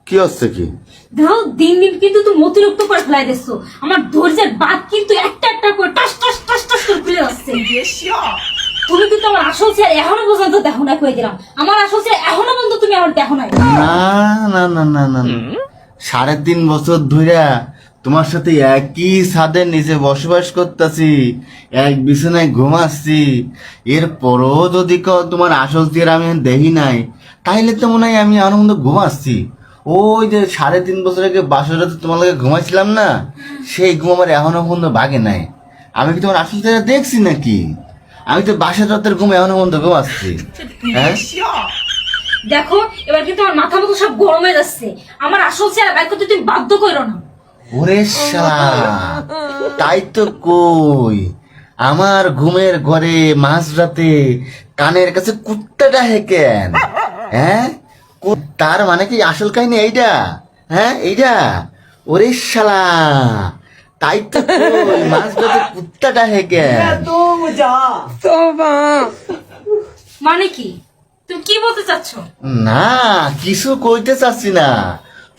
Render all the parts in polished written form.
কি হচ্ছে কি? দেখো দিন দিন কিন্তু তুমি অতিরিক্ত করে ফেলাই দিচ্ছ। আমার ধৈর্যের বাদ কিন্তু একটা একটা করে টাস টাস টাস টাস করে খুলে যাচ্ছে। তুমি কিন্তু আমার আসল চেহারা এখনো পর্যন্ত দেখো না, কয়ে দিলাম। আমার আসল চেহারা এখনো পর্যন্ত তুমি আমার দেখো নাই। না না না না না 3.5 বছর ধইরা তোমার সাথে একই ছাদের নিচে বসবাস করতেছি, এক বিছানায় ঘুমাচ্ছি, এরপরও যদি তোমার আসল চেহারা আমি দেখি নাই, তাইলে তো মনে হয় আমি আনন্দ ঘুমাচ্ছি। ওই যে 3.5 বছর আগে বাসর রাতে তোমার লাগে ঘুমাইছিলাম না, সেই ঘুম আমার এখনো পর্যন্ত ভাগে নাই। আমি কি তোমার আসল চেহারা দেখছি নাকি? আমি তো বাসর রাতের ঘুম এখনো পর্যন্ত ঘুমাচ্ছি। হ্যাঁ, দেখো এবার কিন্তু আমার মাথা মতো সব গরম হয়ে যাচ্ছে। আমার আসল চেহারা বাইর করতে তুমি বাধ্য করো না। ওরে শালা, তাই তো কই, আমার ঘুমের ঘরে মাঝরাতে কানের কাছে কুত্তাটা হেকেন। হ্যাঁ, তার মানে কি আসল কাহিনী এইটা? হ্যাঁ এইটা? ওরে শালা, তাই তো কই, মাঝরাতে কুত্তাটা হেকেন। মানে কি তুমি কি বলতে চাচ্ছ? না, কিছু কইতে চাচ্ছি না,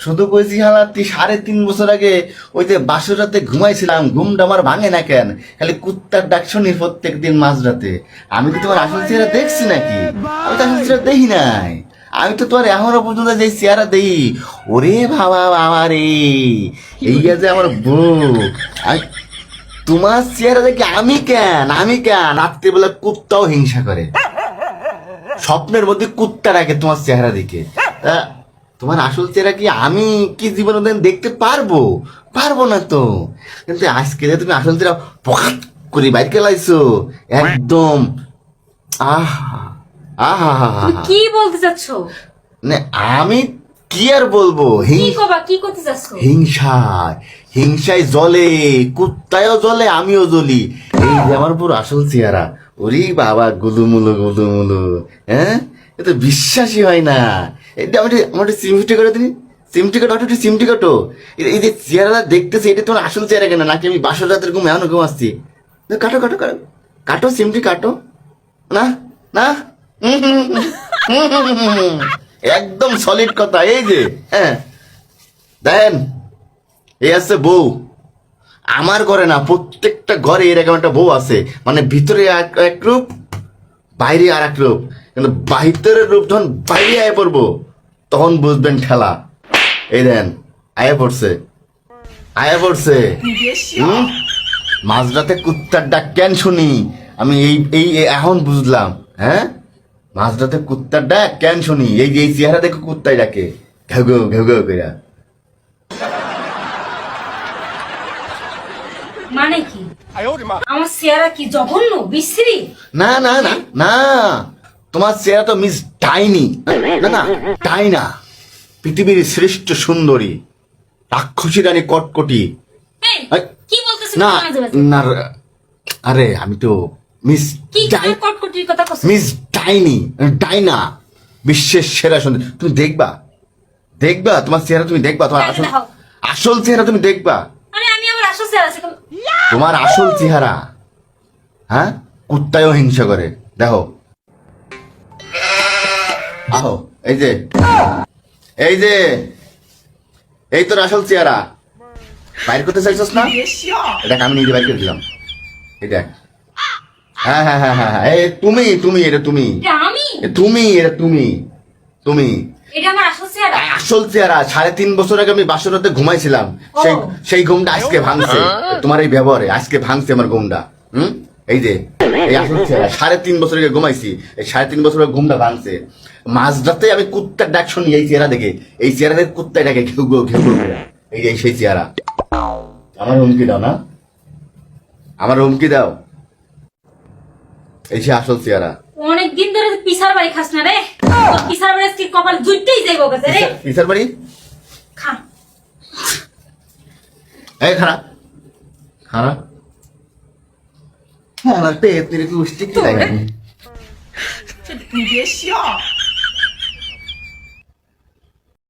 শুধু কইছি হালা তুই 3.5 বছর আগে ওই যে বাসর রাতে ঘুমাইছিলাম, ঘুমটা আমার ভাঙে না কেন? খালি কুত্তার ডাক শুনি প্রত্যেকদিন মাঝরাতে। আমি কি তোমার আসল চেহারা দেখছি নাকি? আমি তো আসল চেহারা দেখি নাই। আমি তো তোমার এখনো পর্যন্ত যে চেহারা দেই, ওরে বাবা বাবা রে, এই যে আমার বউ, তোমার চেহারা দেখি আমি কেন রাত্রিবেলা কুত্তাও হিংসা করে, স্বপ্নের মধ্যে কুত্তা রাখে তোমার চেহারা দেখে। তোমার আসল চেহারা কি আমি কি জীবনে দেখতে পারবো? পারবো না তো। কিন্তু আজকে যে তুমি আসল চেহারা পকাত করে বাইর লাইছো একদম, আহা আহা কি বলতে চাচ্ছ? মানে আমি কি আর বলবো, কি করতে চাচ্ছ? হিংসায় জ্বলে, কুত্তায়ও জ্বলে, আমিও জ্বলি। এই যে আমার পুরো আসল চেহারা, ওরে বাবা গুলুমুলু, হ্যাঁ, এ তো বিশ্বাসই হয় না। এটা আমার সিমটি কাটো, তুমি সিমটি কাটো, একটু সিমটি কাটো। এই যে চেহারা দেখতেছি, এটা তোমার আসল চেহারা কেন? নাকি আমি বাসর রাতের ঘুম এখনো ঘুমাচ্ছি? কাটো কাটো কাটো কাটো, সিমটি কাটো। না না, একদম সলিড কথা। এই যে হ্যাঁ, দেখেন, এই আছে বউ। আমার ঘরে না, প্রত্যেকটা ঘরে এরকম একটা বউ আছে, মানে ভিতরে এক রূপ, বাইরে আর এক রূপ। কিন্তু বাহিরের রূপ যখন বাইরে আয় পড়বো, তখন বুঝবেন ঠেলা। এই দেন, আয়া পড়ছে। মাঝরাতে কুত্তার ডাক কেন শুনি আমি? এই এখন বুঝলাম। হ্যাঁ, মাঝরাতে কুত্তার ডাক কেন শুনি? এই যে এই চেহারা দেখো কুত্তাই ডাকে, ঘেউ ঘেউ ঘেউ কইরা। মানে কি আমার চেহারা কি জঘন্য বিশ্রী? না না না না, তোমার চেহারা তো মিস ডাইনি। না না, ডাইনা, পৃথিবীর শ্রেষ্ঠ সুন্দরী, রাক্ষসী রানী কটকটি। এই, কি বলতেছ না না, আরে আমি তো মিস কি কটকটির কথা কইছ? মিস ডাইনা, বিশ্বের সেরা সুন্দরী। তুমি দেখবা তোমার চেহারা, তুমি দেখবা তোমার আসল চেহারা, তুমি দেখবা। আরে আমি আমার আসল চেহারা আছে। তোমার আসল চেহারা, হ্যাঁ, কুত্তায়ও হিংসা করে। দেখো, আহো, এই তোর আসল চেহারা। বাইর করতে চাইছস না? এটা আমি নিজে বাইর করে দিলাম। এই দেখ, হ্যাঁ হ্যাঁ হ্যাঁ হ্যাঁ, এই তুমি এটা তুমি এটা আমার আসল চেহারা। আসল চেহারা। 3.5 বছর আগে আমি বাসর রাতে ঘুমাইছিলাম, সেই ঘুমটা আজকে ভাঙছে তোমার এই ব্যবহারে, আজকে ভাঙছে আমার ঘুমটা। এই যে এই আসল চেহারা, 3.5 বছর আগে ঘুমাইছি, এই 3.5 বছর আগে ঘুমটা ভাঙছে। মাঝরাতে আমি কুত্তার ডাক শুনি এই চেহারা দেখে, এই চেহারা দেখে কুত্তায় ডাকে ঘেউ ঘেউ করে। এই যে সেই চেহারা। আমার হুমকি দাও না, আমার হুমকি দাও। এই যে আসল চেহারা। অনেকদিন ধরে পিসার বাড়ি খাস না রে, পিসার বাড়ি কি কপাল জুইতেই যাইবো কাছে রে। পিসার বাড়ি খা, এই খারাপ হ্যাঁ, আমার পেট, তুই কি উষ্টি কি লাগে?